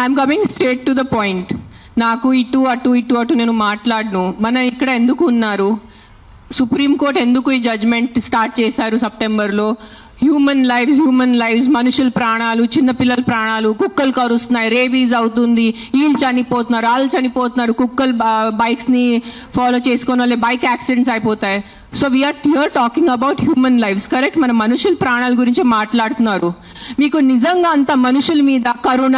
I'm coming straight to the point. నాకు ఇటు అటు ఇటు అటు నేను మాట్లాడను. మన ఇక్కడ ఎందుకు ఉన్నారు? సుప్రీంకోర్టు ఎందుకు ఈ జడ్జ్మెంట్ స్టార్ట్ చేశారు సెప్టెంబర్లో? హ్యూమన్ లైవ్స్, మనుషుల ప్రాణాలు, చిన్నపిల్లల ప్రాణాలు, కుక్కలు కరుస్తున్నాయి, రేబీస్ అవుతుంది, వీళ్ళు చనిపోతున్నారు, వాళ్ళు చనిపోతున్నారు, కుక్కలు బైక్స్ని ఫాలో చేసుకొని వాళ్ళే బైక్ యాక్సిడెంట్స్ అయిపోతాయి. So we're here talking about human lives, correct? మన మనుషుల ప్రాణాల గురించి మాట్లాడుతున్నారు. మీకు నిజంగా అంత మనుషుల మీద కరుణ,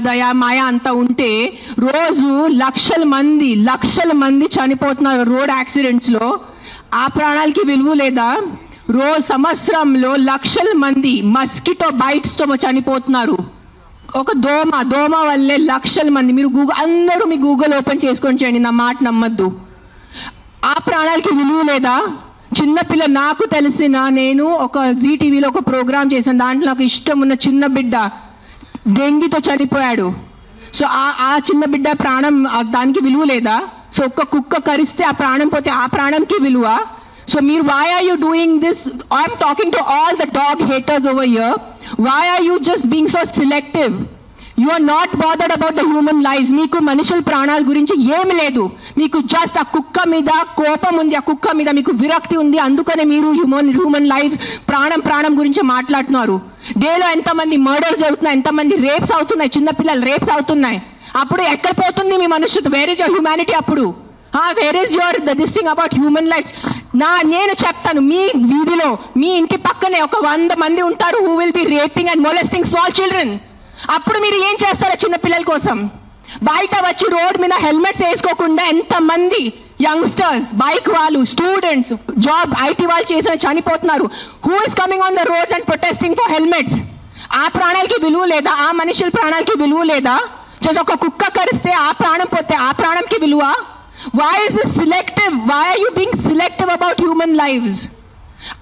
దయ, మాయ అంత ఉంటే రోజు లక్షల మంది చనిపోతున్నారు రోడ్ యాక్సిడెంట్స్లో. ఆ ప్రాణాలకి విలువ లేదా? రోజు సంవత్సరంలో లక్షల మంది మస్కిటో బైట్స్తో చనిపోతున్నారు. ఒక దోమ వల్లే లక్షల మంది. మీరు అందరూ మీ గూగుల్ ఓపెన్ చేసుకొని చేయండి, నా మాట నమ్మద్దు. ఆ ప్రాణాలకి విలువ లేదా? చిన్నపిల్ల, నాకు నేను ఒక జీటీవీలో ఒక ప్రోగ్రామ్ చేశాను, దాంట్లో నాకు ఇష్టం ఉన్న చిన్న బిడ్డ డెంగీతో చనిపోయాడు. సో ఆ చిన్న బిడ్డ ప్రాణం, దానికి విలువ లేదా? సో ఒక్క కుక్క కరిస్తే ఆ ప్రాణం పోతే ఆ ప్రాణంకి విలువ? So why are you doing this? I'm talking to all the dog haters over here. Why are you just being so selective? You are not bothered about the human lives. Meeku manushul pranal gurinchi em ledu. Meeku just a kukka mida kopam undi, a kukka mida meeku virakti undi, andukane meeru human lives pranam gurinchi maatladunaru. Day lo enta mandi murders jarugutunnayi, enta mandi rapes avutunnayi, chinna pillalu rapes avutunnayi. Appudu ekkada potundi మీ మనుషులు? where is your humanity appudu? Where is your this thing about human lives? నేను చెప్తాను, మీ వీధిలో మీ ఇంటి పక్కనే ఒక 100 మంది ఉంటారు who will be raping and molesting small children. అప్పుడు మీరు ఏం చేస్తారో చిన్న పిల్లల కోసం? బయట వచ్చి రోడ్ మీద హెల్మెట్స్ వేసుకోకుండా ఎంతమంది యంగ్స్టర్స్, బైక్ వాళ్ళు, స్టూడెంట్స్, జాబ్ ఐటీ వాళ్ళు చేసిన చనిపోతున్నారు. Who is coming on the roads and protesting for helmets? ఆ ప్రాణాలకి విలువ లేదా? ఆ మనుషుల ప్రాణాలకి విలువ లేదా? ఒక కుక్క కరిస్తే ఆ ప్రాణం పోతే ఆ ప్రాణంకి విలువ? Why is this selective? Why are you being selective about human lives?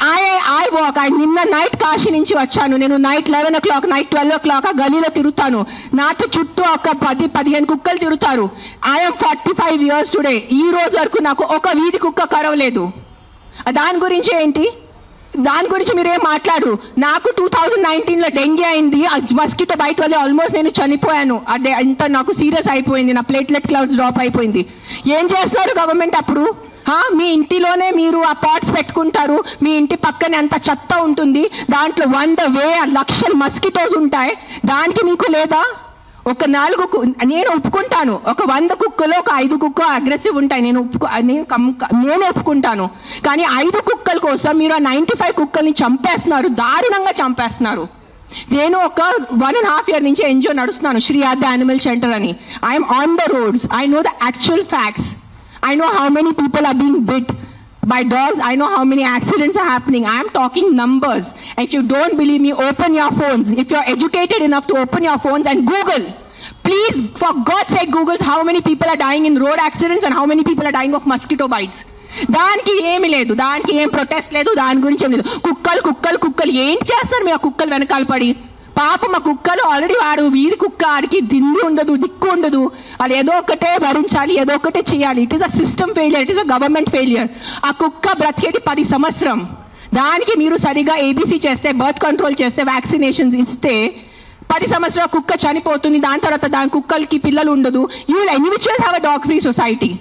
I walk. నిన్న నైట్ కాశీ నుంచి వచ్చాను. నేను నైట్ 11 o'clock, నైట్ 12 o'clock ఆ గలీలో తిరుగుతాను. నాతో చుట్టూ ఒక 10-15 కుక్కలు తిరుగుతారు. I'm 45 years today. ఈ రోజు వరకు నాకు ఒక వీధి కుక్క కరవలేదు. దాని గురించి ఏంటి? దాని గురించి మీరేం మాట్లాడరు. నాకు 2019లో డెంగీ అయింది, మస్కిటో బైట్ వల్ల ఆల్మోస్ట్ నేను చనిపోయాను. అదే ఇంత నాకు సీరియస్ అయిపోయింది, నా ప్లేట్లెట్ కౌంట్స్ డ్రాప్ అయిపోయింది. ఏం చేస్తున్నారు గవర్నమెంట్ అప్పుడు? మీ ఇంటిలోనే మీరు ఆ పాట్స్ పెట్టుకుంటారు, మీ ఇంటి పక్కనే అంత చెత్త ఉంటుంది, దాంట్లో 100,000 లక్షల మస్కిటోస్ ఉంటాయి. దానికి మీకు లేదా? ఒక 4 నేను ఒప్పుకుంటాను, ఒక 100 కుక్కలో ఒక 5 కుక్క అగ్రెసివ్ ఉంటాయి, నేను ఒప్పుకుంటాను. కానీ 5 కుక్కల కోసం మీరు ఆ 95 కుక్కల్ని చంపేస్తున్నారు, దారుణంగా చంపేస్తున్నారు. నేను ఒక 1.5 year నుంచి ఎన్జిఓ నడుస్తున్నాను, శ్రీ ఆద్య యానిమల్ షెల్టర్ అని. I'm on the roads. I know the actual facts. I know how many people are being bit by dogs. I know how many accidents are happening. I am talking numbers. If you don't believe me, open your phones. If you're educated enough to open your phones and Google. Please, for God's sake, Google how many people are dying in road accidents and how many people are dying of mosquito bites. దానికి ఏమి లేదు, దానికి ఏం protest లేదు, దాని గురించి ఏం లేదు. కుక్కలు ఏం చేస్తారు మీ ఆ కుక్కలు వెనకాల పడి? పాపం ఆ కుక్కలు ఆల్రెడీ వాడు వీధి కుక్క, ఆడికి దిండు ఉండదు, దిక్కు ఉండదు. అది ఏదో ఒకటే భరించాలి, ఏదో ఒకటే చేయాలి. It is a system failure, it is a government failure. ఆ కుక్క బ్రతికేది 10 సంవత్సరం. దానికి మీరు సరిగా ఏబీసీ చేస్తే, బర్త్ కంట్రోల్ చేస్తే, వ్యాక్సినేషన్స్ ఇస్తే 10 సంవత్సరాల కుక్క చనిపోతుంది. దాని తర్వాత దాని కుక్కలకి పిల్లలు ఉండదు. You will anyway have a dog free society.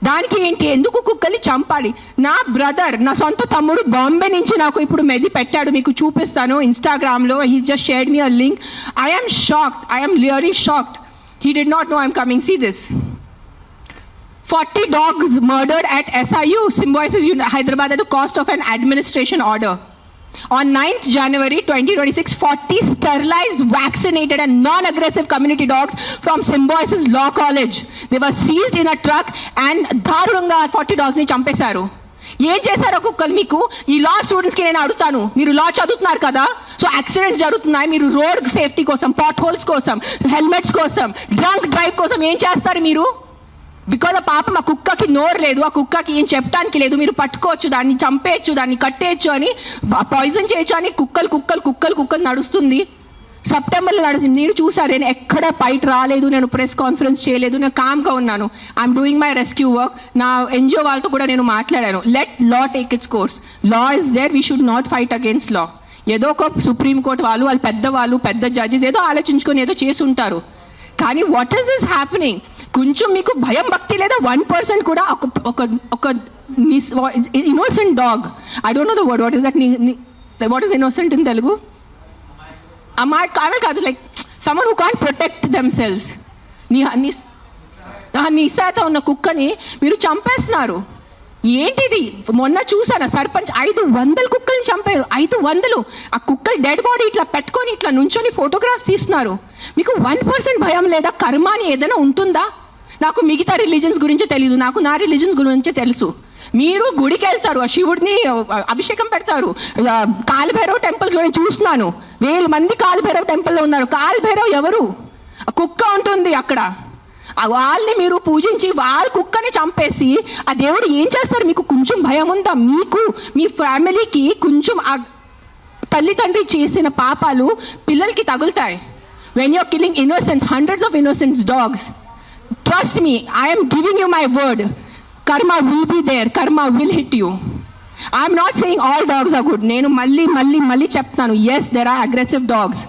దానికి ఏంటి? ఎందుకు కుక్కల్ని చంపాలి? నా బ్రదర్, నా సొంత తమ్ముడు బాంబే నుంచి నాకు ఇప్పుడు మెది పెట్టాడు, మీకు చూపిస్తాను ఇన్స్టాగ్రామ్లో. He just shared me a link. I'm shocked, I'm really shocked. He did not know I'm coming. See this. 40 dogs murdered at SIU, Symbiosis Hyderabad, at the cost of an administration order. On 9th January 2026, 40 sterilized, vaccinated and non-aggressive community dogs from Symbiosis Law College. They were seized in a truck and దారుణంగా 40 dogs ని చంపేశారు. ఏం చేశారో కుక్కలు మీకు? ఈ లా students కి నేను అడుగుతాను, మీరు లా చదువుతున్నారు కదా, సో యాక్సిడెంట్స్ జరుగుతున్నాయి, మీరు రోడ్ సేఫ్టీ కోసం, పాట్ హోల్స్ కోసం, హెల్మెట్స్ కోసం, డ్రంక్ డ్రైవ్ కోసం ఏం చేస్తారు మీరు? బికాజ్ ఆ పాపం ఆ కుక్కకి నోరు లేదు, ఆ కుక్కకి ఏం చెప్పడానికి లేదు. మీరు పట్టుకోవచ్చు, దాన్ని చంపేయచ్చు, దాన్ని కట్టేయచ్చు, అని పాయిజన్ చేయొచ్చు అని కుక్కలు నడుస్తుంది. సెప్టెంబర్లో నడుస్తుంది. మీరు చూసారు, నేను ఎక్కడ బయట రాలేదు, నేను ప్రెస్ కాన్ఫరెన్స్ చేయలేదు, నేను కామ్గా ఉన్నాను. I'm doing my rescue work. నా ఎన్జిఓ వాళ్ళతో కూడా నేను మాట్లాడాను. Let law take its course. Law is there, we should not fight against law. ఏదో ఒక సుప్రీంకోర్టు వాళ్ళు పెద్ద జడ్జెస్ ఏదో ఆలోచించుకొని ఏదో చేసి ఉంటారు. కానీ వాట్ ఈస్ దిస్ హ్యాపెనింగ్? కొంచెం మీకు భయం భక్తి లేదా? 1% కూడా ఒక innocent dog, I don't know the word, what is that, what is innocent in Telugu? కాదు, like someone who can't protect themselves. నిస్సాత ఉన్న కుక్కని మీరు చంపేస్తున్నారు. ఏంటిది? మొన్న చూసాను సర్పంచ్ 500 కుక్కల్ని చంపారు. 500. ఆ కుక్కలు డెడ్ బాడీ ఇట్లా పెట్టుకొని ఇట్లా నుంచొని ఫోటోగ్రాఫ్స్ తీస్తున్నారు. మీకు 1% భయం లేదా? కర్మ అని ఏదైనా ఉంటుందా? నాకు మిగతా రిలీజన్స్ గురించి తెలీదు, నాకు నా రిలీజన్స్ గురించే తెలుసు. మీరు గుడికి వెళ్తారు, ఆ శివుడిని అభిషేకం పెడతారు. కాలభైరవ్ టెంపుల్స్ లో చూస్తున్నాను, 1000 మంది కాలభైరవ్ టెంపుల్లో ఉన్నారు. కాలభైరవ్ ఎవరు? కుక్క ఉంటుంది అక్కడ. వాళ్ళని మీరు పూజించి వాళ్ళ కుక్కని చంపేసి ఆ దేవుడు ఏం చేస్తారు? మీకు కొంచెం భయం ఉందా? మీకు మీ ఫ్యామిలీకి కొంచెం ఆ తల్లిదండ్రి చేసిన పాపాలు పిల్లలకి తగులుతాయి. When you're killing innocents, hundreds of innocent dogs, trust me, I am giving you my word, karma will be there, karma will hit you. I am not saying all dogs are good. నేను మళ్ళీ చెప్తాను, yes there are aggressive dogs.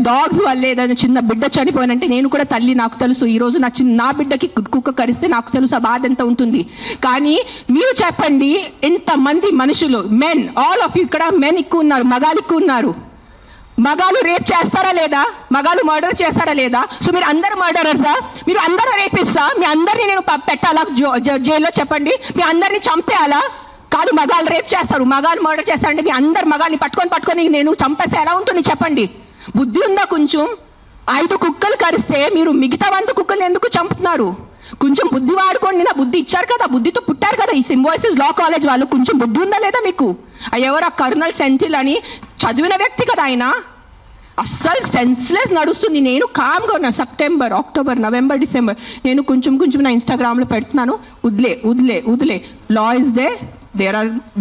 Dogs వల్ల ఏదైనా చిన్న బిడ్డ చనిపోయినంటే నేను కూడా తల్లి, నాకు తెలుసు. ఈరోజు నా బిడ్డకి కుక్క కరిస్తే నాకు తెలుసు ఆ బాధ ఎంత ఉంటుంది. కానీ మీరు చెప్పండి, ఇంతమంది మనుషులు, మెన్, ఆల్ ఆఫ్ యూ, ఇక్కడ మెన్ ఎక్కువ ఉన్నారు, మగాలు ఎక్కువ ఉన్నారు. మగాలు రేప్ చేస్తారా లేదా? మగాలు మర్డర్ చేస్తారా లేదా? సో మీరు అందరు మర్డరర్దా? మీరు అందరూ రేపిస్తా? మీ అందరినీ నేను పెట్టాలా జైల్లో? చెప్పండి, మీ అందరినీ చంపేయాలా? కాదు, మగాలు రేప్ చేస్తారు, మగాలు మర్డర్ చేస్తారంటే మీ అందరు మగాల్ని పట్టుకొని నేను చంపేస్తే ఎలా ఉంటుంది చెప్పండి? బుద్ధి ఉందా కొంచెం? 5 కుక్కలు కరిస్తే మీరు మిగతా 100 కుక్కల్ని ఎందుకు చంపుతున్నారు? కొంచెం బుద్ధి వాడుకోండి. నా బుద్ధి ఇచ్చారు కదా, బుద్ధితో పుట్టారు కదా ఈ సింబాయిసిస్ లా కాలేజ్ వాళ్ళు. కొంచెం బుద్ధి ఉందా లేదా మీకు? ఎవరు ఆ కర్నల్ సెంథిల్ అని చదివిన వ్యక్తి కదా ఆయన. అస్సలు సెన్స్లెస్ నడుస్తుంది. నేను కామ్గా ఉన్నా. సెప్టెంబర్, అక్టోబర్, నవంబర్, డిసెంబర్ నేను కొంచెం నా ఇన్స్టాగ్రామ్లో పెడుతున్నాను, వదిలే. Law is they.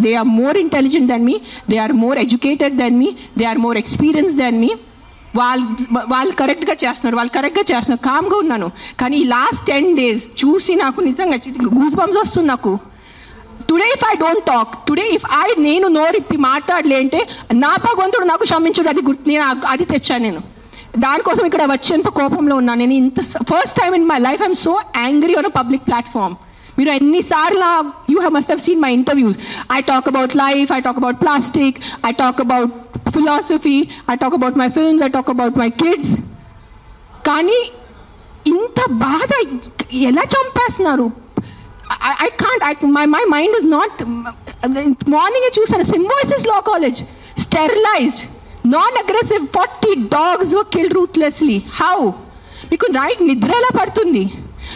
They are more intelligent than me, they are more educated than me, they are more experienced than me. వాళ్ళు కరెక్ట్గా చేస్తున్నారు, కామ్గా ఉన్నాను. కానీ ఈ లాస్ట్ 10 days చూసి నాకు నిజంగా గూస్ బంప్స్ వస్తుంది నాకు. Today if I don't talk, నేను నోరిప్పి మాట్లాడలే అంటే నా భగవంతుడు నాకు క్షమించుడు, అది నేను అది తెచ్చాను. నేను దానికోసం ఇక్కడ వచ్చేంత కోపంలో ఉన్నాను. నేను ఇంత first time in my life I'm so angry on a public platform. మీరు ఎన్నిసార్లు you must have seen my interviews. I talk about life, I talk about plastic, I talk about philosophy, I talk about my films, I talk about my kids. కానీ ఇంత బాధ ఎలా చంపేస్తున్నారు? I can't, my mind is not. Morning చూసాను, symbiosis law college, sterilised, non aggressive, 40 dogs were killed ruthlessly. How? మీకు night నిద్ర ఎలా పడుతుంది?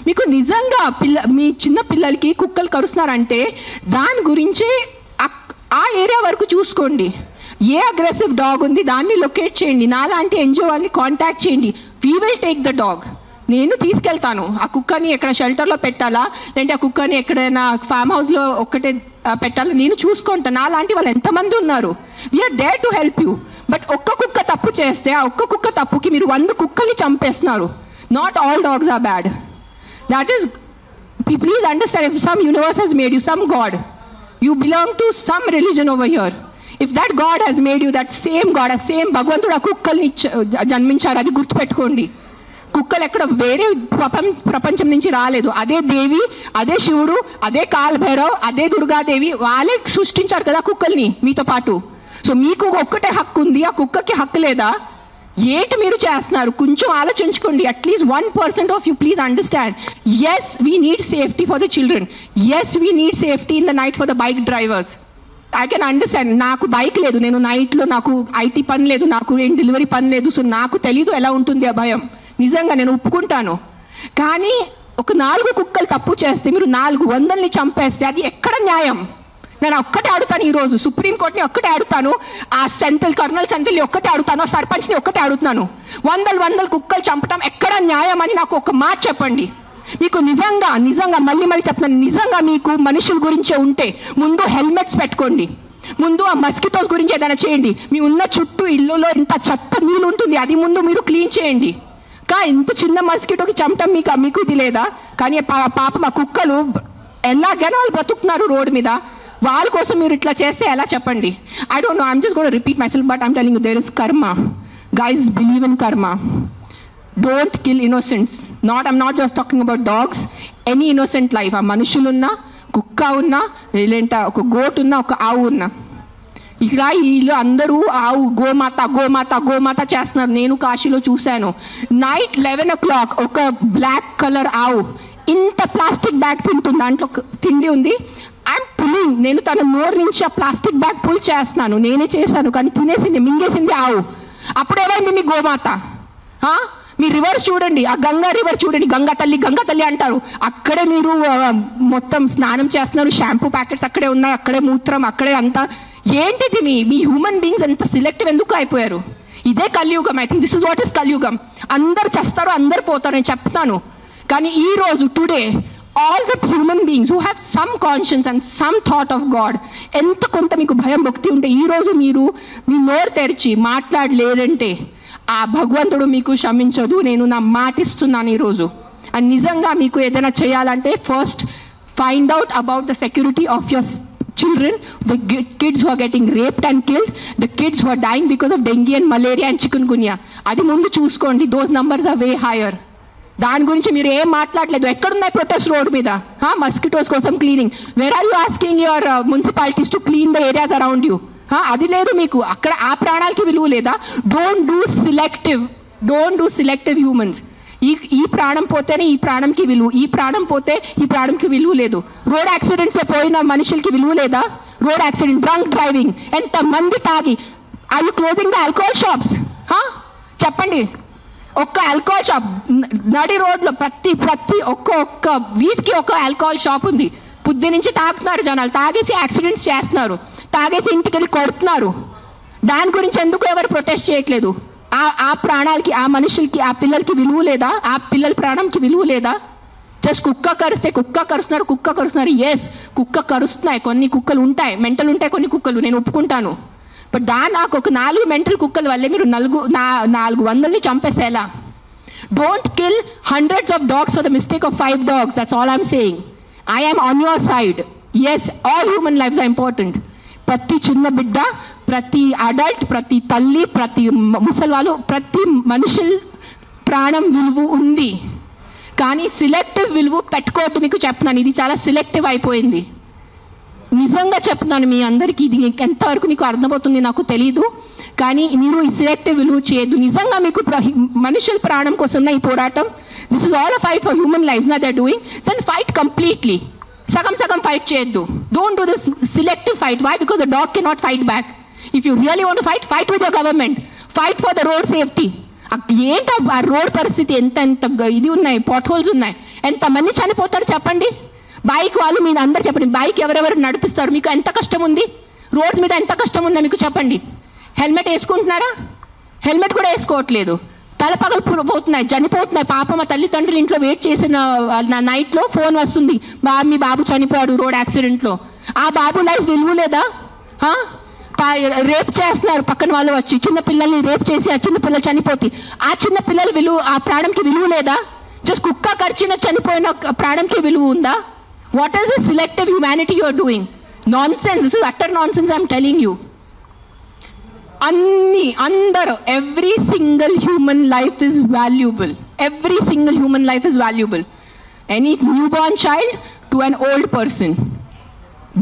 మీకు నిజంగా మీ చిన్న పిల్లలకి కుక్కలు కరుస్తున్నారంటే దాని గురించి ఆ ఏరియా వరకు చూసుకోండి. ఏ అగ్రెసివ్ డాగ్ ఉంది దాన్ని లొకేట్ చేయండి. నాలాంటి ఎన్జిఓ వాళ్ళని కాంటాక్ట్ చేయండి. We will take the dog. నేను తీసుకెళ్తాను. ఆ కుక్కని ఎక్కడ షెల్టర్లో పెట్టాలా, లేదంటే ఆ కుక్కని ఎక్కడైనా ఫామ్ హౌస్లో ఒక్కటే పెట్టాలా, నేను చూసుకుంటాను. నాలాంటి వాళ్ళు ఎంతమంది ఉన్నారు. We're there to help you. But ఒక్క కుక్క తప్పు చేస్తే ఆ ఒక్క కుక్క తప్పుకి మీరు 100 కుక్కల్ని చంపేస్తున్నారు. Not all dogs are bad. That is, please understand, if some universe has made you, some God, you belong to some religion over here. If that God has made you, that same God, a same భగవంతుడు ఆ కుక్కల్ని జన్మించారు, అది గుర్తుపెట్టుకోండి. కుక్కలు ఎక్కడ వేరే ప్రపంచం నుంచి రాలేదు. అదే దేవి, అదే శివుడు, అదే కాలభైరవ్, అదే దుర్గాదేవి, వాళ్ళే సృష్టించారు కదా కుక్కల్ని మీతో పాటు. సో మీకు ఒక్కటే హక్కు ఉంది, ఆ కుక్కకి హక్కు లేదా? ఏంటి మీరు చేస్తున్నారు? కొంచెం ఆలోచించుకోండి. At least 1% of you please understand. Yes we need safety for the children. Yes we need safety in the night for the bike drivers. I can understand. నాకు బైక్ లేదు, నేను నైట్లో నాకు ఐటీ పని లేదు, నాకు ఏం డెలివరీ పని లేదు. సో నాకు తెలీదు ఎలా ఉంటుంది ఆ భయం. నిజంగా నేను ఒప్పుకుంటాను. కానీ ఒక 4 కుక్కలు తప్పు చేస్తే మీరు 400ని చంపేస్తే అది ఎక్కడ న్యాయం? నేను ఒక్కటే అడుగుతాను, ఈరోజు సుప్రీంకోర్టుని ఒక్కటే అడుగుతాను, ఆ కర్నల్ సెంథిల్ని ఒక్కటే అడుగుతాను, ఆ సర్పంచ్ని ఒక్కటే అడుగుతున్నాను. 100 కుక్కలు చంపటం ఎక్కడ న్యాయం అని నాకు ఒక మాట చెప్పండి. మీకు నిజంగా మళ్ళీ చెప్తున్నాను, నిజంగా మీకు మనుషుల గురించే ఉంటే ముందు హెల్మెట్స్ పెట్టుకోండి. ముందు ఆ మస్కిటోస్ గురించి ఏదైనా చేయండి. మీ ఉన్న చుట్టూ ఇల్లులో ఇంత చెత్త నీళ్ళు ఉంటుంది, అది ముందు మీరు క్లీన్ చేయండి. ఇంత చిన్న మస్కిటోకి చంపటం మీకు ఇది లేదా? కానీ పాప మా కుక్కలు ఎలాగైనా వాళ్ళు బ్రతుకుతున్నారు రోడ్డు మీద. వాళ్ళ కోసం మీరు ఇట్లా చేస్తే ఎలా చెప్పండి? I don't know, I'm just gonna repeat myself, but I'm telling you there is karma. Guys, believe in karma. Don't kill innocents. I'm not just talking about dogs, any innocent life. ఆ మనుషులున్నా, కుక్క ఉన్నా, లేదంటే ఒక గోట్ ఉన్నా, ఒక ఆవు ఉన్నా, ఇక్కడ వీళ్ళు అందరూ ఆవు గోమాత గోమాత గోమాత చేస్తున్నారు. నేను కాశీలో చూశాను. నైట్ 11 o'clock ఒక బ్లాక్ కలర్ ఆవు ఇంత ప్లాస్టిక్ బ్యాగ్ తింటుంది, దాంట్లో తిండి ఉంది. ఐఎమ్ పుల్లింగ్, నేను తన నోరు నుంచి ఆ ప్లాస్టిక్ బ్యాగ్ పుల్ చేస్తున్నాను, నేనే చేశాను, కానీ తినేసింది, మింగేసింది ఆవు. అప్పుడేమైంది మీ గోమాత? మీ రివర్స్ చూడండి, ఆ గంగా రివర్ చూడండి, గంగా తల్లి అంటారు. అక్కడే మీరు మొత్తం స్నానం చేస్తున్నారు, షాంపూ ప్యాకెట్స్ అక్కడే ఉన్నాయి, అక్కడే మూత్రం, అక్కడే అంతా. ఏంటిది మీ హ్యూమన్ బీయింగ్స్ ఎంత సిలెక్టివ్ ఎందుకు అయిపోయారు? ఇదే కలియుగం. I think this is what is కలియుగం. అందరు చేస్తారు, అందరు పోతారు, నేను చెప్తాను. కానీ ఈ రోజు today all the human beings who have some conscience and some thought of God, ఎంత కొంత మీకు భయం భక్తి ఉంటే ఈ రోజు మీరు మీ నోరు తెరిచి మాట్లాడలేరంటే ఆ భగవంతుడు మీకు క్షమించదు. నేను నా మాటిస్తున్నాను ఈరోజు. అండ్ నిజంగా మీకు ఏదైనా చేయాలంటే first find out about the security of your children, the kids who are getting raped and killed, the kids who are dying because of dengue and malaria and chikungunya. అది ముందు చూసుకోండి. those numbers are way higher. దాని గురించి మీరు ఏం మాట్లాడలేదు. ఎక్కడున్నాయి protest road మీద? మస్కిటోస్ కోసం cleaning. Where are you asking your municipalities to clean the areas around you? అది లేదు మీకు. అక్కడ ఆ ప్రాణాలకి విలువ లేదా? Don't do selective humans. ఈ ప్రాణం పోతేనే ఈ ప్రాణంకి విలువ, ఈ ప్రాణం పోతే ఈ ప్రాణంకి విలువ లేదు. రోడ్ యాక్సిడెంట్స్ లో పోయిన మనుషులకి విలువ లేదా? రోడ్ యాక్సిడెంట్, డ్రంక్ డ్రైవింగ్, ఎంత మంది తాగి. Are you closing the alcohol shops? చెప్పండి. ఒక్క ఆల్కహాల్ షాప్ నడి రోడ్లో ప్రతి ఒక్క వీధికి ఒక ఆల్కహాల్ షాప్ ఉంది. పొద్దు నుంచి తాగుతున్నారు జనాలు, తాగేసి యాక్సిడెంట్స్ చేస్తున్నారు, తాగేసి ఇంటికి వెళ్ళి కొడుతున్నారు. దాని గురించి ఎందుకు ఎవరు ప్రొటెస్ట్ చేయట్లేదు? ఆ ప్రాణాలకి, ఆ మనుషులకి, ఆ పిల్లలకి విలువ లేదా? ఆ పిల్లల ప్రాణంకి విలువ లేదా? జస్ట్ కుక్క కరుస్తున్నారు. ఎస్, కుక్క కరుస్తున్నాయి, కొన్ని కుక్కలు ఉంటాయి, మెంటల్ ఉంటాయి కొన్ని కుక్కలు, నేను ఒప్పుకుంటాను. బట్ నాకు ఒక 4 మెంటల్ కుక్కల వల్లే మీరు 400ని చంపేసేలా? Don't kill hundreds of dogs for the mistake of 5 dogs. That's all I'm saying. I am on your side. Yes, all human lives are important. ప్రతి చిన్న బిడ్డ, ప్రతి అడల్ట్, ప్రతి తల్లి, ప్రతి ముసలివాళ్ళు, ప్రతి మనుషుల ప్రాణం విలువ ఉంది. కానీ సిలెక్టివ్ విలువ పెట్టుకోవద్దు. మీకు చెప్తున్నాను, ఇది చాలా సిలెక్టివ్ అయిపోయింది. నిజంగా చెప్తున్నాను మీ అందరికీ. ఇది ఎంతవరకు మీకు అర్థమవుతుంది నాకు తెలీదు, కానీ మీరు ఈ సిలెక్టివ్ విలువ చేయొద్దు. నిజంగా మీకు మనుషుల ప్రాణం కోసం ఈ పోరాటం, this is all a fight for human lives నా they are doing, then fight completely. సగం ఫైట్ చేయొద్దు. Don't do this selective fight. Why? Because the dog cannot fight back. If you really want to fight with your government, fight for the road safety. ఏంట ఆ road పరిస్థితి, ఎంత ఇది ఉన్నాయి, pot holes ఉన్నాయి, ఎంతమంది చనిపోతారు చెప్పండి. బైక్ వాళ్ళు మీరు అందరు చెప్పండి, బైక్ ఎవరెవరు నడిపిస్తారు? మీకు ఎంత కష్టం ఉంది? రోడ్ మీద ఎంత కష్టం ఉందో మీకు చెప్పండి. హెల్మెట్ వేసుకుంటున్నారా? హెల్మెట్ కూడా వేసుకోవట్లేదు. తలపగలు పోతున్నాయి, చనిపోతున్నాయి. పాప మా తల్లిదండ్రులు ఇంట్లో వెయిట్ చేసిన నైట్లో ఫోన్ వస్తుంది, మీ బాబు చనిపోయాడు రోడ్ యాక్సిడెంట్లో. ఆ బాబు లైఫ్ విలువ లేదా? రేప్ చేస్తున్నారు పక్కన వాళ్ళు వచ్చి, చిన్న పిల్లల్ని రేప్ చేసి ఆ చిన్న పిల్లలు చనిపోతే ఆ చిన్న పిల్లల విలువ, ఆ ప్రాణంకి విలువ లేదా? జస్ట్ కుక్క కరిచిన చనిపోయిన ప్రాణంకి విలువ ఉందా? What is this selective humanity you are doing? Nonsense. This is utter nonsense. I'm telling you. అందరూ, every single human life is valuable. Every single human life is valuable. Any new born child to an old person.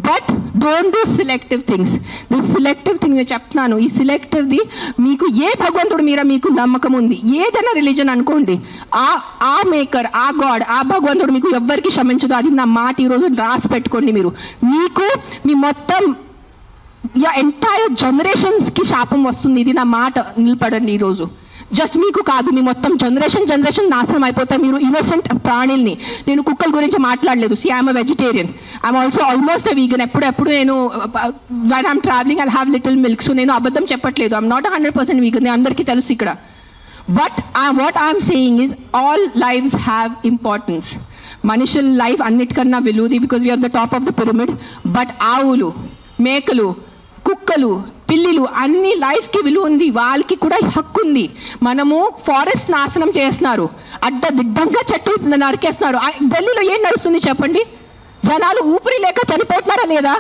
But don't do selective things. This selective thing నేను చెప్తున్నాను. ఈ సెలెక్టివ్ది మీకు ఏ భగవంతుడు మీద మీకు నమ్మకం ఉంది, ఏదైనా రిలీజన్ అనుకోండి, ఆ మేకర్, ఆ గాడ్, ఆ భగవంతుడు మీకు ఎవ్వరికి క్షమించదు. అది నా మాట. ఈరోజు రాసి పెట్టుకోండి. మీకు మీ మొత్తం ఎంటైర్ జనరేషన్స్కి శాపం వస్తుంది. ఇది నా మాట, నిలబడండి ఈరోజు. జస్ట్ మీకు కాదు, మీ మొత్తం జనరేషన్ నాశనం అయిపోతాయి. మీరు ఇన్నోసెంట్ ప్రాణుల్ని. నేను కుక్కల గురించి మాట్లాడలేదు. See I'm vegetarian. I'm also almost a vegan. ఎప్పుడు నేను when I'm travelling I have little milk. So నేను అబద్ధం చెప్పట్లేదు. I'm not 100% vegan. అందరికీ తెలుసు ఇక్కడ. But what I'm saying is all lives have importance. మనుషుల లైఫ్ అన్నిటికన్నా విలువది, because we're the top of the pyramid. But ఆవులు, మేకలు, కుక్కలు, పిల్లిలు అన్ని లైఫ్కి విలువ ఉంది. వాళ్ళకి కూడా హక్కు ఉంది. మనము ఫారెస్ట్ నాశనం చేస్తున్నారు, అడ్డదిడ్డంగా చెట్లు నరికేస్తున్నారు. ఢిల్లీలో ఏం నడుస్తుంది చెప్పండి? జనాలు ఊపిరి లేక చనిపోతున్నారా లేదా?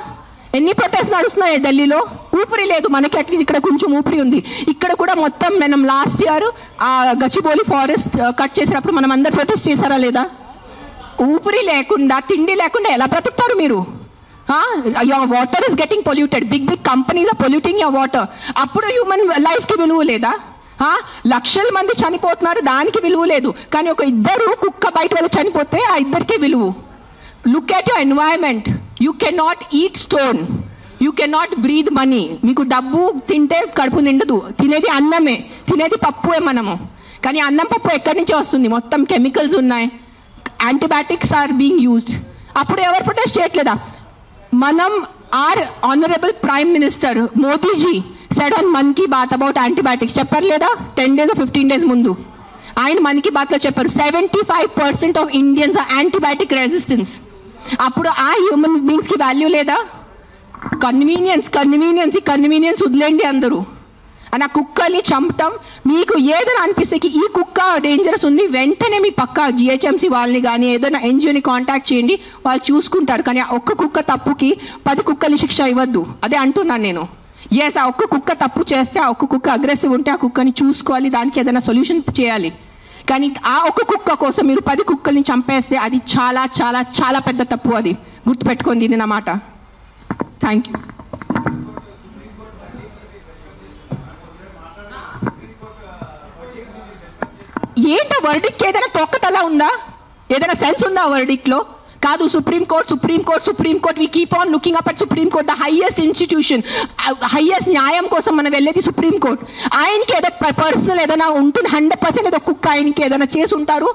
ఎన్ని ప్రొటెస్ట్ నడుస్తున్నాయి ఢిల్లీలో? ఊపిరి లేదు మనకి, అట్లీస్ట్ ఇక్కడ కొంచెం ఊపిరి ఉంది. ఇక్కడ కూడా మొత్తం మనం లాస్ట్ ఇయర్ ఆ గచ్చిబౌలి ఫారెస్ట్ కట్ చేసినప్పుడు మనం అందరు ప్రొటెస్ట్ చేశారా లేదా? ఊపిరి లేకుండా, తిండి లేకుండా ఎలా బ్రతుకుతారు మీరు? Your water is getting polluted, big big companies are polluting your water. అప్పుడు హ్యూమన్ లైఫ్కి విలువ లేదా? లక్షల మంది చనిపోతున్నారు, దానికి విలువ లేదు. కానీ ఒక ఇద్దరు కుక్క బయట వెళ్ళి చనిపోతే ఆ ఇద్దరికే విలువ. Look at your environment. You can not eat stone, you can not breathe money. మీకు డబ్బు తింటే కడుపు నిండదు, తినేది అన్నమే, తినేది పప్పుే మనము. కానీ అన్నం పప్పు ఎక్కడి నుంచి వస్తుంది? మొత్తం కెమికల్స్ ఉన్నాయి, యాంటీబయాటిక్స్ ఆర్ బీయింగ్ యూజ్డ్. అప్పుడు ఎవరు ప్రొటెస్ట్ చేయట్లేదా? మనం, our honourable prime minister Modiji said on Mann Ki Baat about antibiotics, చెప్పారు లేదా? 10 days or 15 days ముందు ఆయన మన్ కీ బాత్లో చెప్పారు 75% of Indians are antibiotic resistance. అప్పుడు ఆ హ్యూమన్ బీయింగ్స్కి వాల్యూ లేదా? కన్వీనియన్స్ వదిలేండి అందరూ. అని ఆ కుక్కల్ని చంపటం, మీకు ఏదైనా అనిపిస్తే ఈ కుక్క డేంజరస్ ఉంది, వెంటనే మీ పక్క జిహెచ్ఎంసీ వాళ్ళని కానీ ఏదైనా ఎన్జిఓని కాంటాక్ట్ చేయండి, వాళ్ళు చూసుకుంటారు. కానీ ఆ ఒక్క కుక్క తప్పుకి 10 కుక్కల్ని శిక్ష ఇవ్వద్దు. అదే అంటున్నాను నేను. ఎస్, ఆ ఒక్క కుక్క తప్పు చేస్తే, ఆ ఒక్క కుక్క అగ్రెసివ్ ఉంటే ఆ కుక్కని చూసుకోవాలి, దానికి ఏదైనా సొల్యూషన్ చేయాలి. కానీ ఆ ఒక్క కుక్క కోసం మీరు 10 కుక్కల్ని చంపేస్తే అది చాలా చాలా చాలా పెద్ద తప్పు. అది గుర్తుపెట్టుకోండి, ఇది నా మాట. Thank you. ఏంటో వర్డిక్ట్ ఏదైనా తొక్కతలా ఉందా? ఏదైనా సెన్స్ ఉందా వర్డిక్ట్లో? కాదు, supreme court we keep on looking up at supreme court, the highest institution, highest న్యాయం కోసం మనం వెళ్ళేది సుప్రీంకోర్ట్. ఆయనకి ఏదో పర్సనల్ ఏదైనా ఉంటుంది, 100% ఏదో కుక్క ఆయనకి ఏదైనా చేసి ఉంటారు.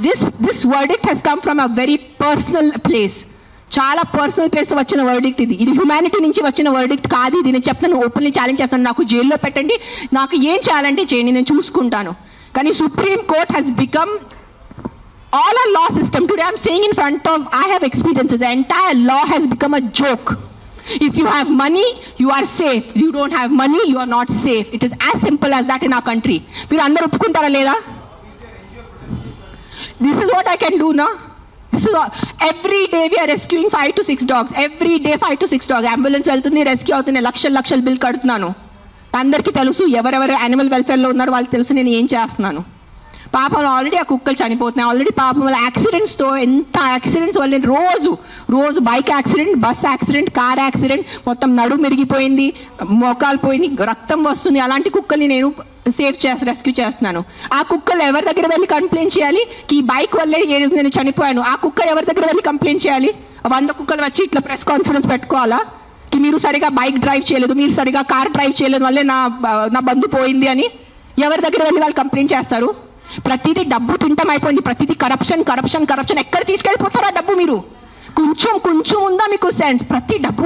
This verdict has come from a very personal place, చాలా పర్సనల్ ప్లేస్ వచ్చిన వర్డిక్ట్ ఇది. ఇది హ్యుమానిటీ నుంచి వచ్చిన వర్డిక్ట్ కాదు. ఇది నేను చెప్తాను, ఓపెన్లీ ఛాలెంజ్ చేస్తాను. నాకు జైల్లో పెట్టండి, నాకు ఏం చేయాలంటే చేయండి, నేను చూసుకుంటాను. కానీ supreme court has become all our law system. Today I'm saying in front of, I have experiences, the entire law has become a joke. If you have money, you are safe. You don't have money, you are not safe. It is as simple as that in our country. మీరు అందరూ ఒప్పుకుంటారా లేదా? This is what I can do now. This is all. Every day we are rescuing 5 to 6 dogs. Every day 5 to 6 dogs. Ambulance వెళ్తుంది, rescue అవుతుంది, లక్షల bill కడుతున్నాను. అందరికీ తెలుసు, ఎవరెవరు యానిమల్ వెల్ఫేర్లో ఉన్నారో వాళ్ళకి తెలుసు నేను ఏం చేస్తున్నాను. పాపం ఆల్రెడీ ఆ కుక్కలు చనిపోతున్నాయి. ఆల్రెడీ పాపం వల్ల యాక్సిడెంట్స్తో, ఎంత యాక్సిడెంట్స్ వల్ల రోజు bike accident, bus accident, car accident, మొత్తం నడుము మెరిగిపోయింది, మోకాలు పోయింది, రక్తం వస్తుంది. అలాంటి కుక్కల్ని నేను రెస్క్యూ చేస్తున్నాను. ఆ కుక్కలు ఎవరి దగ్గర వెళ్ళి కంప్లైంట్ చేయాలి? ఈ బైక్ వల్లే నేను చనిపోయాను. ఆ కుక్క ఎవరి దగ్గర వెళ్ళి కంప్లైంట్ చేయాలి? 100 కుక్కలు వచ్చి ఇట్లా ప్రెస్ కాన్ఫరెన్స్ పెట్టుకోవాలా? మీరు సరిగా బైక్ డ్రైవ్ చేయలేదు, మీరు సరిగా కార్ డ్రైవ్ చేయలేదు వల్లే నా బంధు పోయింది అని ఎవరి దగ్గర వెళ్ళి వాళ్ళు కంప్లైంట్ చేస్తారు? ప్రతిదీ డబ్బు తింటం అయిపోయింది, ప్రతిదీ కరప్షన్. ఎక్కడ తీసుకెళ్ళిపోతారా డబ్బు? మీరు కొంచెం ఉందా మీకు సెన్స్? ప్రతి డబ్బు.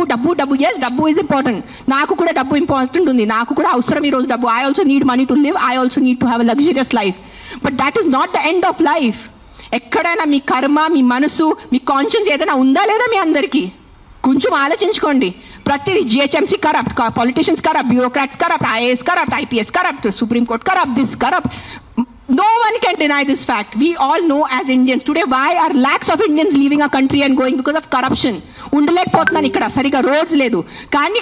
ఎస్, డబ్బు ఈజ్ ఇంపార్టెంట్. నాకు కూడా డబ్బు ఇంపార్టెంట్ ఉంది, నాకు కూడా అవసరం ఈ రోజు డబ్బు. I also need money to live, I also need to have a luxurious life. But that is not the end of life. ఎక్కడైనా మీ కర్మ, మీ మనసు, మీ కాన్షియన్స్ ఏదైనా ఉందా లేదా మీ అందరికీ? కొంచెం ఆలోచించుకోండి. ప్రతిదీ GHMC corrupt, politicians corrupt, bureaucrats corrupt, IAS corrupt, IPS corrupt, supreme court corrupt, this corrupt. No one can deny this fact. We all know as Indians today why are lakhs of Indians leaving our country and going because of corruption. ఉండలేకపోతున్నాను ఇక్కడ, సరిగా roads లేదు. కానీ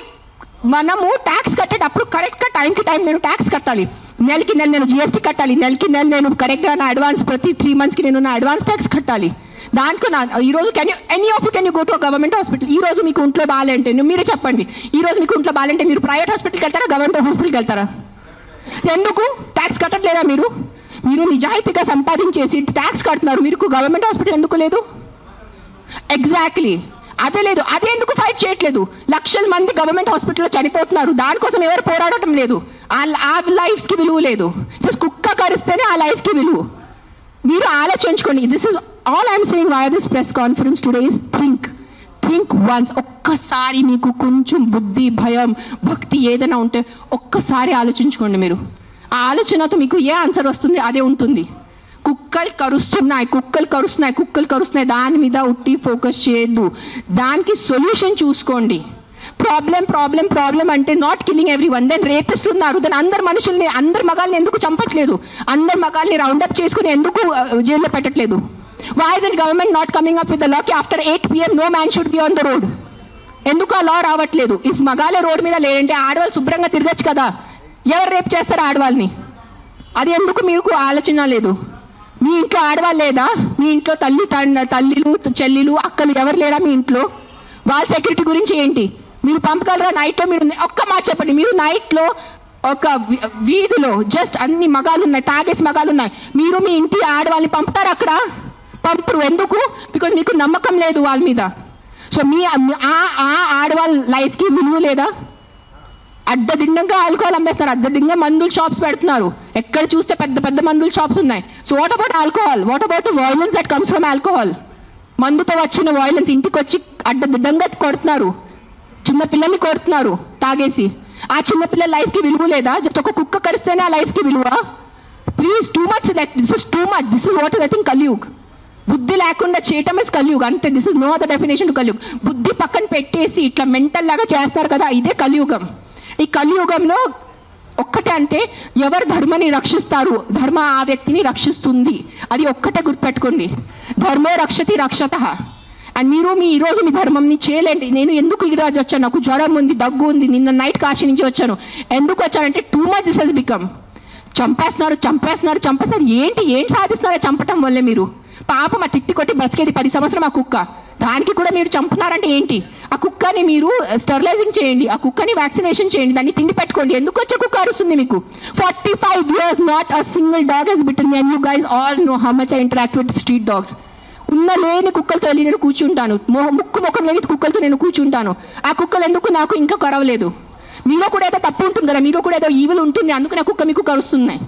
మనము tax కట్టేటప్పుడు కరెక్ట్గా టైంకి time నేను tax కట్టాలి. నెలకి నెల నేను జిఎస్టీ కట్టాలి, నెలకి నెల నేను కరెక్ట్గా నా అడ్వాన్స్, ప్రతి 3 monthsకి నేను నా అడ్వాన్స్ ట్యాక్స్ కట్టాలి. దానికి ఈరోజు any of you can you go to government hospital? ఈ రోజు మీకు ఒంట్లో బాగాలంటే మీరే చెప్పండి, ఈ రోజు మీకు ఒంట్లో బాగాలంటే మీరు ప్రైవేట్ హాస్పిటల్కి వెళ్తారా, గవర్నమెంట్ హాస్పిటల్కి వెళ్తారా? ఎందుకు? ట్యాక్స్ కట్టట్లేదా మీరు? మీరు నిజాయితీగా సంపాదించేసి ట్యాక్స్ కడుతున్నారు, మీరు గవర్నమెంట్ హాస్పిటల్ ఎందుకు లేదు? ఎగ్జాక్ట్లీ అదే లేదు. అదే ఎందుకు ఫైట్ చేయట్లేదు? లక్షల మంది గవర్నమెంట్ హాస్పిటల్లో చనిపోతున్నారు, దానికోసం ఎవరు పోరాడటం లేదు. ఆ లైఫ్స్కి విలువ లేదు. జస్ట్ కుక్క కరిస్తేనే ఆ లైఫ్కి విలువ. మీరు ఆలోచించుకోండి. This is all I'm saying why this press conference today is think once. ఒక్కసారి మీకు కొంచెం బుద్ధి, భయం, భక్తి ఏదైనా ఉంటే ఒక్కసారి ఆలోచించుకోండి. మీరు ఆ ఆలోచనతో మీకు ఏ ఆన్సర్ వస్తుంది అదే ఉంటుంది. కుక్కలు కరుస్తున్నాయి, దాని మీద ఉట్టి ఫోకస్ చేయొద్దు, దానికి సొల్యూషన్ చూసుకోండి. ప్రాబ్లం అంటే not killing every one. Then rapist ఉన్నారు, దెన్ అందరు మనుషుల్ని, అందరు మగాల్ని ఎందుకు చంపట్లేదు? అందరు మగాల్ని రౌండప్ చేసుకుని ఎందుకు జైల్లో పెట్టట్లేదు? Why is the government not coming up with the law that after 8 PM no man should be on the road? ఎందుకు ఆ లా రావట్లేదు? ఇఫ్ మగాలే రోడ్డు మీద లేదంటే ఆడవాళ్ళు శుభ్రంగా తిరగచ్చు కదా. ఎవరు రేపు చేస్తారు ఆడవాళ్ళని? అది ఎందుకు మీకు ఆలోచన లేదు? మీ ఇంట్లో ఆడవాళ్ళు లేదా? మీ ఇంట్లో తల్లిలు చెల్లిలు అక్కలు ఎవరు లేరా మీ ఇంట్లో? వాళ్ళ సెక్యూరిటీ గురించి ఏంటి? మీరు పంపగలరా నైట్లో? మీరు ఒక్క మాట చెప్పండి, మీరు నైట్లో ఒక వీధిలో జస్ట్ అన్ని మగాలు ఉన్నాయి, తాగేసి మగాలు ఉన్నాయి, మీరు మీ ఇంటి ఆడవాళ్ళని పంపుతారు అక్కడ? పంపరు. ఎందుకు? బికాజ్ మీకు నమ్మకం లేదు వాళ్ళ మీద. సో మీ ఆడవాళ్ళ లైఫ్కి విలువ లేదా? అడ్డదిడ్డంగా ఆల్కహాల్ అమ్మేస్తారు, అడ్డదిడ్డంగా మందుల షాప్స్ పెడుతున్నారు. ఎక్కడ చూస్తే పెద్ద పెద్ద మందుల షాప్స్ ఉన్నాయి. So what about alcohol? What about violence that comes from alcohol? మందుతో వచ్చిన వయలెన్స్ ఇంటికి వచ్చి అడ్డదిడ్డంగా కొడుతున్నారు, చిన్న పిల్లల్ని కొడుతున్నారు తాగేసి. ఆ చిన్న పిల్లల లైఫ్కి విలువ లేదా? జస్ట్ ఒక కుక్క కరిస్తేనే ఆ లైఫ్కి విలువ? Please, too much. This is too much. This is what is I think Kaliyug. బుద్ధి లేకుండా చేయటం ఇస్ కలియుగ్ అంతే. This is no other definition to Kaliyug. బుద్ధి పక్కన పెట్టేసి ఇట్లా మెంటల్ లాగా చేస్తారు కదా, ఇదే కలియుగం. ఈ కలియుగంలో ఒక్కటే అంటే ఎవరు ధర్మాన్ని రక్షిస్తారు, ధర్మ ఆ వ్యక్తిని రక్షిస్తుంది. అది ఒక్కటే గుర్తుపెట్టుకోండి. ధర్మో రక్షతి రక్షతః. అండ్ మీరు ఈరోజు మీ ధర్మంని చేయలేండి. నేను ఎందుకు ఈరోజు వచ్చాను? నాకు జ్వరం ఉంది, దగ్గు ఉంది, నిన్న నైట్ కాశీ నుంచి వచ్చాను. ఎందుకు వచ్చానంటే too much this has become. చంపేస్తున్నారు. ఏం సాధిస్తున్నారో చంపటం వల్లే? మీరు పాపం ఆ తిట్టి కొట్టి బ్రతికేది 10 సంవత్సరం ఆ కుక్క, దానికి కూడా మీరు చంపుతున్నారంటే ఏంటి? ఆ కుక్కని మీరు స్టెరిలైజింగ్ చేయండి, ఆ కుక్కని వ్యాక్సినేషన్ చేయండి, దాన్ని తిండి పెట్టుకోండి. ఎందుకు వచ్చే కుక్క అరుస్తుంది మీకు? 45 years not a single dog has bitten me, and you guys all know how much I interact with street dogs. ఉన్న లేని కుక్కలతో వెళ్ళి నేను కూర్చుంటాను, ముఖం లేని కుక్కలతో నేను కూర్చుంటాను. ఆ కుక్కలు ఎందుకు నాకు ఇంకా కరవలేదు? మీలో కూడా ఏదో తప్పు ఉంటుంది కదా, మీలో కూడా ఏదో ఈవిల్ ఉంటుంది, అందుకు నా కుక్క మీకు కరుస్తున్నాయి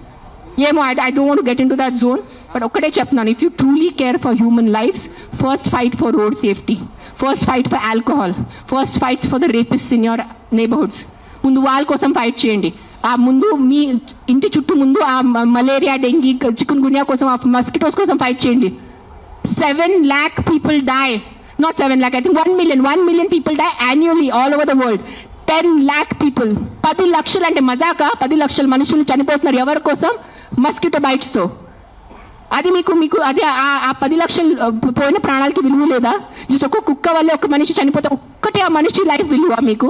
ఏమో. I don't want to get into that zone. But ఒక్కటే చెప్తున్నాను, if you truly care for human lifes, first fight for road safety, first fight for alcohol, first fight for the rapist in your neighbourhoods. ముందు వాళ్ళ కోసం fight చేయండి. ఆ ముందు మీ ఇంటి చుట్టూ ముందు ఆ మలేరియా, డెంగీ, చికున్ గున్యా కోసం, ఆ మస్కిటోస్ కోసం ఫైట్ చేయండి. 7 lakh people die, not 7 lakh, I think 1 million people die annually all over the world. 10 lakh people, 10 లక్షలు అంటే మజాకా? 10 లక్షల మనుషులు చనిపోతున్నారు ఎవరి కోసం? మస్కిటో బైట్స్ తో. అది మీకు అది ఆ 10 లక్షలు పోయిన ప్రాణాలకి విలువ లేదా? జస్ట్ ఒక కుక్క వల్ల ఒక మనిషి చనిపోతే ఒక్కటే ఆ మనిషి లైఫ్ విలువ మీకు?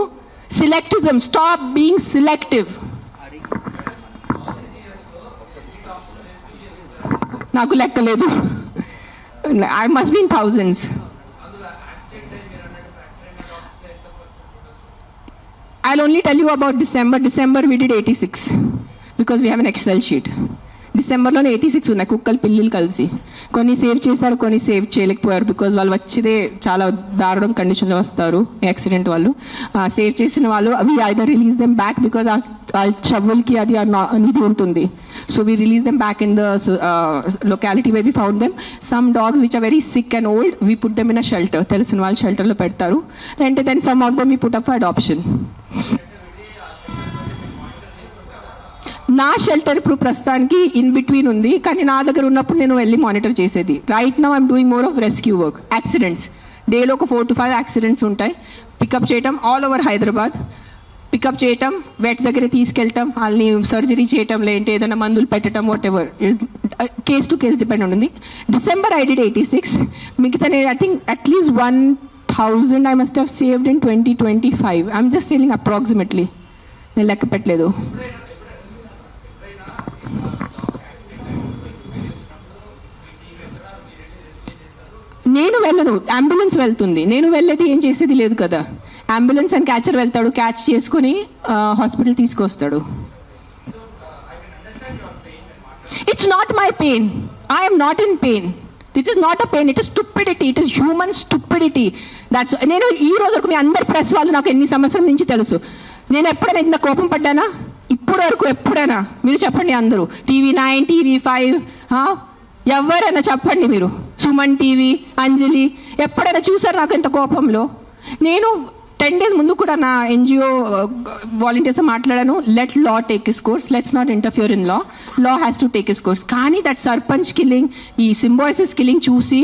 సిలెక్టిజం, స్టాప్ బీయింగ్ సిలెక్టివ్. నాకు లెక్కలేదు, I must be in thousands. I'll only tell you about December. December we did 86 because we have an Excel sheet. డిసెంబర్లోనే 86 ఉన్నాయి కుక్కలు పిల్లులు కలిసి. కొన్ని సేవ్ చేశారు, కొన్ని సేవ్ చేయలేకపోయారు బికాజ్ వాళ్ళు వచ్చేదే చాలా దారుణం కండిషన్లో వస్తారు యాక్సిడెంట్ వాళ్ళు. సేవ్ చేసిన వాళ్ళు we either release them back because ఆ చెవులకి అది ఇది ఉంటుంది. So we release them back in the locality way we found them. Some dogs which are very sick and old we put them in a shelter, తెలిసిన వాళ్ళు షెల్టర్లో పెడతారు. అంటే then some of them we put up for adoption. నా shelter ఇప్పుడు ప్రస్తుతానికి in between ఉంది, కానీ నా దగ్గర ఉన్నప్పుడు నేను వెళ్ళి మానిటర్ చేసేది. Right now I'm doing more of rescue work. Accidents డేలో ఒక 4 to 5 యాక్సిడెంట్స్ ఉంటాయి. పికప్ చేయటం ఆల్ ఓవర్ హైదరాబాద్, పికప్ చేయటం, వెట్ దగ్గర తీసుకెళ్ళటం, వాళ్ళని సర్జరీ చేయటం, లేదంటే ఏదైనా మందులు పెట్టడం, whatever case to case depend ఉంటుంది. December I did 86. మిగతా I think at least 1000 I must have saved in 2025. I'm just telling approximately, నేను లెక్క పెట్టలేదు. నేను వెళ్ళను, అంబులెన్స్ వెళ్తుంది. నేను వెళ్ళేది ఏం చేసేది లేదు కదా. అంబులెన్స్ అండ్ క్యాచర్ వెళ్తాడు, క్యాచ్ చేసుకుని హాస్పిటల్ తీసుకొస్తాడు. It's not my pain. I'm not in pain. It is not a pain, it is stupidity. It is human stupidity. That's నేను ఈ రోజు వరకు మీ అందరి ప్రెస్ వాళ్ళు నాకు ఎన్ని సంవత్సరం నుంచి తెలుసు. నేను ఎప్పుడైనా ఇంత కోపం పడ్డానా ఇప్పుడు వరకు? ఎప్పుడైనా మీరు చెప్పండి. అందరూ TV9, TV5 ఎవరైనా చెప్పండి. మీరు సుమన్ టీవీ, అంజలి ఎప్పుడైనా చూసారు నాకు ఎంత కోపంలో? నేను 10 days ముందు కూడా నా NGO వాలంటీర్స్ మాట్లాడాను. Let law take his course, let's not interfere in law, law has to take his course. కానీ దట్ సర్పంచ్ కిల్లింగ్, ఈ సింబాయిసిస్ కిల్లింగ్ చూసి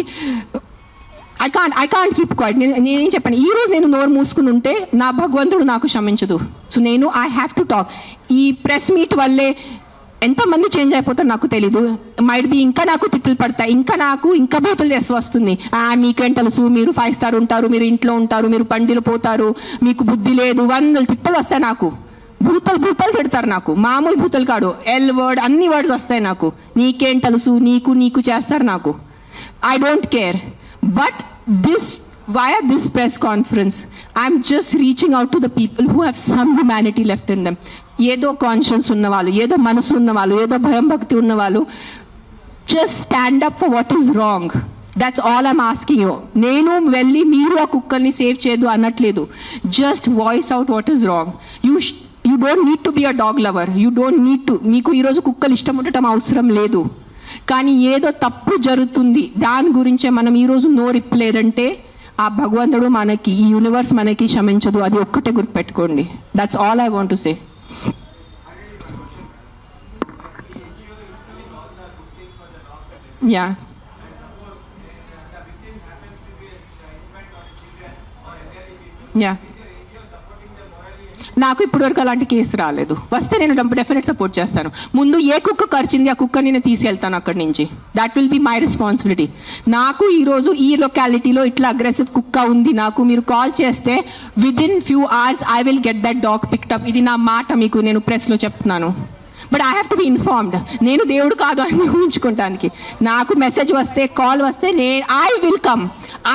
ఐ కాంట్ కీప్ క్వైట్. నేనేం చెప్పాను, ఈ రోజు నేను నోరు మూసుకుని ఉంటే నా భగవంతుడు నాకు క్షమించదు. So I have to talk. ఈ ప్రెస్ మీట్ వల్లే ఎంతమంది చేంజ్ అయిపోతారు నాకు తెలీదు. మైట్ బి ఇంకా నాకు తిప్పులు పడతాయి, ఇంకా బూతులు చేసి వస్తుంది. మీకేం తెలుసు, మీరు 5 స్టార్ ఉంటారు, మీరు ఇంట్లో ఉంటారు, మీరు పండిలు పోతారు, మీకు బుద్ధి లేదు, 100 తిప్పలు వస్తాయి నాకు. భూతలు తిడతారు నాకు, మామూలు భూతలు కాడు, ఎల్ వర్డ్ అన్ని వర్డ్స్ వస్తాయి నాకు. నీకేం తెలుసు, నీకు చేస్తారు నాకు. I don't care. But via this press conference, I'm just reaching out to the people who have some humanity left in them. ఏదో కాన్షియన్స్ ఉన్నవాళ్ళు, ఏదో మనసు ఉన్నవాళ్ళు, ఏదో భయం భక్తి ఉన్నవాళ్ళు, just stand up for what is wrong. That's all I'm asking you. నేను వెళ్ళి మీరు ఆ కుక్కల్ని సేవ్ చేయదు అనట్లేదు. Just voice out what is wrong. You don't need to be a dog lover. You don't need to. మీకు ఈరోజు కుక్కలు ఇష్టం ఉండటం అవసరం లేదు. కానీ ఏదో తప్పు జరుగుతుంది, దాని గురించే మనం ఈరోజు నోరిప్పలేదంటే ఆ భగవంతుడు మనకి, ఈ యూనివర్స్ మనకి క్షమించదు. అది ఒక్కటే గుర్తుపెట్టుకోండి. That's all I want to say. Yeah, yeah, నాకు ఇప్పటివరకు అలాంటి కేసు రాలేదు. వస్తే నేను డెఫినెట్ సపోర్ట్ చేస్తాను. ముందు ఏ కుక్క కరిచింది ఆ కుక్క నేను తీసుకెళ్తాను అక్కడి నుంచి. That will be my responsibility. నాకు ఈరోజు ఈ లొకాలిటీలో ఇట్లా అగ్రెసివ్ కుక్క ఉంది, నాకు మీరు కాల్ చేస్తే within few hours I will get that dog picked up. ఇది నా మాట మీకు నేను ప్రెస్లో చెప్తున్నాను. But I have to be informed. నేను దేవుడు కాదు అని ఊహించుకోవటానికి. నాకు మెసేజ్ వస్తే, కాల్ వస్తే I will come.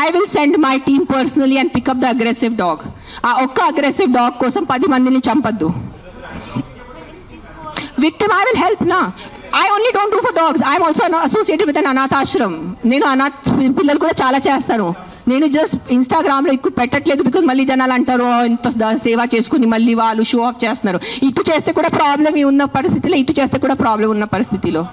I will send my team personally and pick up the aggressive dog. ఆ ఒక్క అగ్రెసివ్ డాగ్ కోసం 10 మందిని చంపద్దు. విక్టిమ్ ఐ విల్ హెల్ప్ నా. I only don't do for dogs. I'm also associated with an అనాథ ఆశ్రమం. నేను అనాథ పిల్లలు కూడా చాలా చేస్తాను. నేను జస్ట్ ఇన్స్టాగ్రామ్లో ఎక్కువ పెట్టట్లేదు, బికాజ్ మళ్ళీ జనాలు అంటారు ఇంత సేవ చేసుకుని మళ్ళీ వాళ్ళు షో ఆఫ్ చేస్తున్నారు. ఇటు చేస్తే కూడా ప్రాబ్లం ఉన్న పరిస్థితిలో, ఇటు చేస్తే కూడా ప్రాబ్లం ఉన్న పరిస్థితిలో.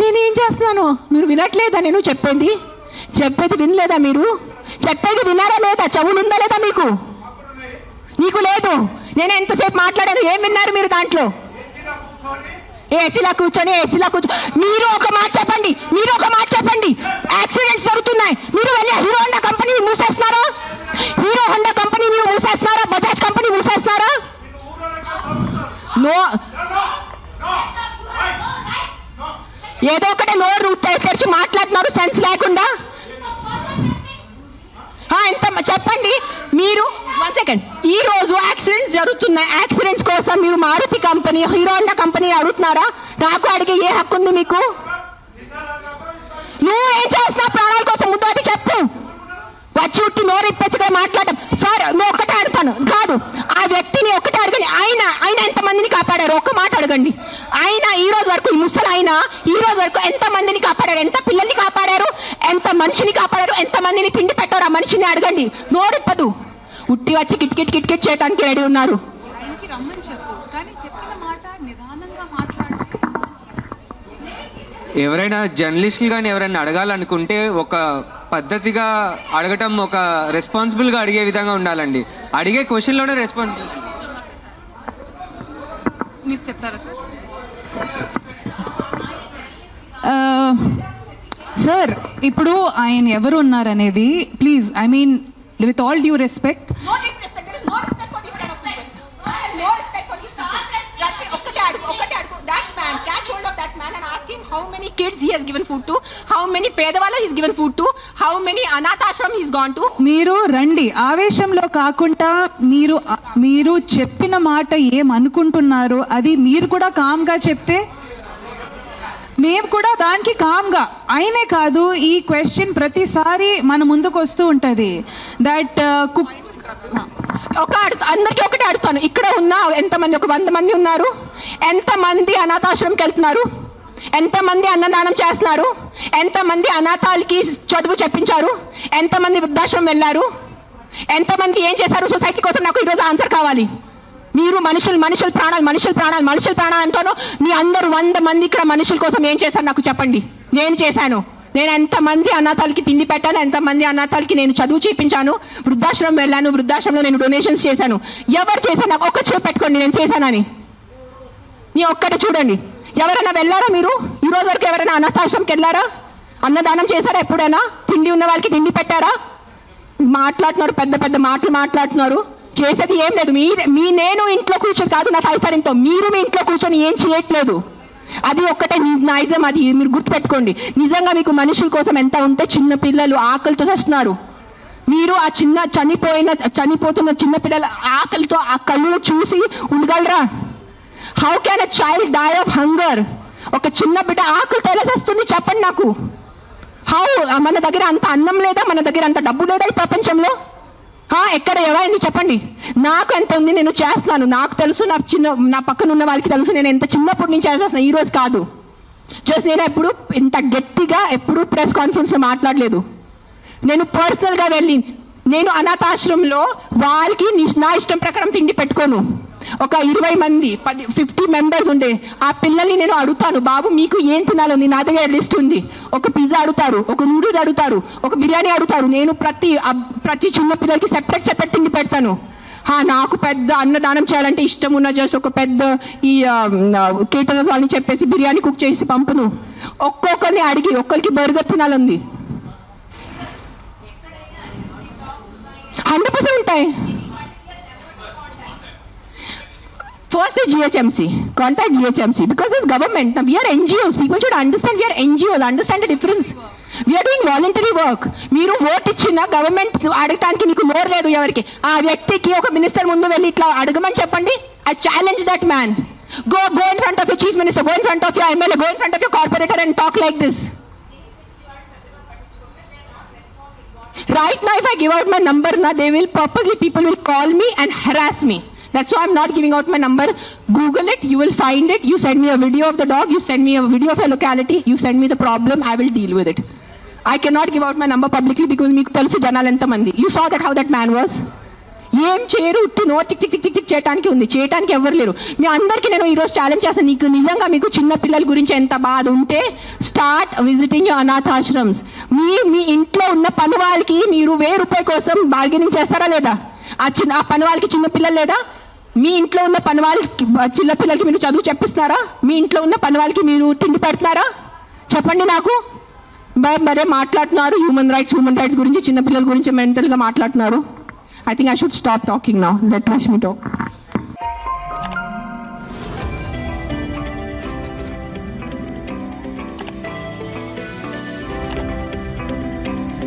నేనేం చేస్తున్నాను? మీరు వినట్లేదా? నేను చెప్పేది వినలేదా? మీరు చెప్పేది విన్నారా లేదా? చెవులుందా లేదా మీకు? నీకు లేదు. నేను ఎంతసేపు మాట్లాడాను, ఏం విన్నారు మీరు దాంట్లో? ఏసీలా కూర్చొని మీరు ఒక మాట చెప్పండి. యాక్సిడెంట్స్ జరుగుతున్నాయి, మీరు వెళ్ళి హీరో హోండా కంపెనీ మూసేస్తున్నారా? బజాజ్ కంపెనీ మూసేస్తున్నారా? నో, ఏదో ఒకటే నోరు తెరిచి మాట్లాడుతున్నారు సెన్స్ లేకుండా. ఎంత చెప్పండి మీరు. 1 సెకండ్. ఈ రోజు యాక్సిడెంట్స్ జరుగుతున్నాయి. యాక్సిడెంట్స్ కోసం మీరు Maruti company, Hero Honda company అడుగుతున్నారా? నాకు అడిగే ఏ హక్కు ఉంది మీకు? నువ్వు ఏం చేస్తున్నావు ప్రాణాల కోసం? ముందు అది చెప్పు. వచ్చి ఉట్టి నోరు ఇప్పేసి మాట్లాడటం. సార్, నువ్వు ఒక్కటే అడుగుతాను కాదు, ఆ వ్యక్తిని ఒక్కటే అడగండి. ఆయన ఎంతమందిని కాపాడారు? ఒక్క మాట అడగండి. ఆయన ఈ రోజు వరకు, ఈ ముసలి ఆయన ఈ రోజు వరకు ఎంత మందిని కాపాడారు? ఎంత పిల్లల్ని కాపాడారు? ఎంత మనిషిని కాపాడారు? ఎంత మందిని తిండి పెట్టారు? ఆ మనిషిని అడగండి. నోరిప్పదు. ఉట్టి వచ్చి కిట్ చేయడానికి రెడీ ఉన్నారు. ఎవరైనా జర్నలిస్టులు కానీ ఎవరైనా అడగాలనుకుంటే ఒక పద్ధతిగా అడగటం, ఒక రెస్పాన్సిబుల్గా అడిగే విధంగా ఉండాలండి. అడిగే క్వశ్చన్లోనే రెస్పాన్సిబుల్. మీరు చెప్తారా సార్? ఇప్పుడు ఆయన ఎవరు ఉన్నారనేది please, I mean with all due respect, how many kids he has given food to, how many పేదవాళ్ళ he's given food to, how many అనాథాశ్రమం he's gone to. మీరు రండి, ఆవేశంలో కాకుండా మీరు చెప్పిన మాట ఏమనుకుంటున్నారు అది మీరు కూడా కామ్గా చెప్తే మేము కూడా దానికి కామ్గా. అయినే కాదు, ఈ క్వశ్చన్ ప్రతిసారి మన ముందుకు వస్తూ ఉంటుంది. దట్ అందరికీ ఒకటే అడుగుతాను. ఇక్కడ ఉన్న ఎంతమంది, ఒక 100 మంది ఉన్నారు, ఎంతమంది అనాథాశ్రమంకి వెళ్తున్నారు? ఎంతమంది అన్నదానం చేస్తున్నారు? ఎంతమంది అనాథాలకి చదువు చెప్పించారు? ఎంతమంది వృద్ధాశ్రమం వెళ్ళారు? ఎంతమంది ఏం చేశారు సొసైటీ కోసం? నాకు ఈరోజు ఆన్సర్ కావాలి. మీరు మనుషుల ప్రాణాలు అంటాను. మీ అందరూ 100 మంది ఇక్కడ మనుషుల కోసం ఏం చేశారు నాకు చెప్పండి. నేను చేశాను. నేను ఎంతమంది అనాథాలకి తిండి పెట్టాను, ఎంతమంది అనాథాలకి నేను చదువు చేయించాను, వృద్ధాశ్రమం వెళ్ళాను, వృద్ధాశ్రమంలో నేను డొనేషన్స్ చేశాను. ఎవరు చేశాను? నాకు ఒక్క చేయి పెట్టుకోండి నేను చేశానని. నీ ఒక్కటి చూడండి. ఎవరైనా వెళ్ళారా మీరు? ఈ రోజు వరకు ఎవరైనా అనాథాశ్రమంకి వెళ్ళారా? అన్నదానం చేశారా ఎప్పుడైనా? తిండి ఉన్న వాళ్ళకి తిండి పెట్టారా? మాట్లాడుతున్నారు, పెద్ద పెద్ద మాటలు మాట్లాడుతున్నారు. చేసేది ఏం లేదు. నేను ఇంట్లో కూర్చొని కాదు, నా 5 స్టార్ ఇంట్లో మీరు మీ ఇంట్లో కూర్చొని ఏం చేయట్లేదు. అది ఒక్కటే నైజం. అది మీరు గుర్తుపెట్టుకోండి. నిజంగా మీకు మనుషుల కోసం ఎంత ఉంటే, చిన్న పిల్లలు ఆకలితో వస్తున్నారు. మీరు ఆ చనిపోతున్న చిన్న పిల్లల ఆకలితో ఆ కళ్ళు చూసి ఉండగలరా? How can a child die of hunger? ఒక చిన్న బిడ్డ ఆకలితో ఎలా వస్తుంది చెప్పండి నాకు. హౌ? మన దగ్గర అంత అన్నం లేదా? మన దగ్గర అంత డబ్బు లేదా ఈ ప్రపంచంలో? ఎక్కడ ఎవరైంది చెప్పండి. నాకు ఎంత ఉంది, నేను చేస్తున్నాను. నాకు తెలుసు, నా పక్కన ఉన్న వాళ్ళకి తెలుసు. నేను ఎంత చిన్నప్పటి నుంచి చేసేస్తున్నాను, ఈ రోజు కాదు. జస్ట్ నేను ఎప్పుడు ఇంత గట్టిగా ఎప్పుడు ప్రెస్ కాన్ఫరెన్స్ లో మాట్లాడలేదు. నేను పర్సనల్ గా వెళ్ళి నేను అనాథాశ్రమంలో వాళ్ళకి నా ఇష్టం ప్రకారం తిండి పెట్టుకోను. ఒక 20 మంది 50 మెంబర్స్ ఉండే ఆ పిల్లల్ని నేను అడుగుతాను, బాబు మీకు ఏం తినాలని? నా దగ్గర లిస్ట్ ఉంది. ఒక పిజ్జా అడుగుతారు, ఒక నూడిల్స్ అడుగుతారు, ఒక బిర్యానీ అడుగుతారు. నేను ప్రతి చిన్న పిల్లలకి సెపరేట్ తిండి పెడతాను. నాకు పెద్ద అన్నదానం చేయాలంటే ఇష్టం ఉన్న జస్ట్ ఒక పెద్ద ఈ కేటరర్స్ వాళ్ళని చెప్పేసి బిర్యానీ కుక్ చేసి పంపును. ఒక్కొక్కరిని అడిగి ఒక్కరికి బర్గర్ తినాలంది. 100% ఉంటాయి. First the GHMC, contact GHMC because this government, now we are NGOs, people should understand we are NGOs, understand the difference. We are doing voluntary work. మీరు ఓట్ ఇచ్చిన గవర్నమెంట్ అడగటానికి మీకు నోరు లేదు ఎవరికి. ఆ వ్యక్తికి ఒక మినిస్టర్ ముందు వెళ్ళి ఇట్లా అడగమని చెప్పండి. I challenge that man. Go in front of your chief minister, go in front of your MLA, go in front of your corporator and talk like this. Right now if I give out my number, they will purposely, people will call me and harass me. That's why I'm not giving out my number. Google it, you will find it. You send me a video of the dog, you send me a video of your locality, you send me the problem, I will deal with it. I cannot give out my number publicly because meeku telusu janalu enta mandi. You saw that how that man was. ఏం చేయరు, ఉట్టి no tick tick tick tick చేయడానికి ఉంది. చేయడానికి ఎవరు లేరు. మీ అందరికీ నేను ఈరోజు ఛాలెంజ్ చేస్తాను. నీకు నిజంగా మీకు చిన్న పిల్లల గురించి ఎంత బాధ ఉంటే స్టార్ట్ విజిటింగ్ యువర్ అనాథాశ్రమ్స్. మీ ఇంట్లో ఉన్న పని వాళ్ళకి మీరు ₹1000 కోసం బార్గెనింగ్ చేస్తారా లేదా? ఆ పని వాళ్ళకి చిన్న పిల్లలు లేదా? మీ ఇంట్లో ఉన్న పని వాళ్ళకి చిన్న పిల్లలకి మీరు చదువు చెప్పిస్తున్నారా? మీ ఇంట్లో ఉన్న పని వాళ్ళకి మీరు తిండి పెడుతున్నారా? చెప్పండి నాకు. మరే మాట్లాడుతున్నారు హ్యూమన్ రైట్స్ గురించి, చిన్న పిల్లల గురించి మెంటల్ గా మాట్లాడుతున్నారు. I think I should stop talking now. Let Rashmi talk.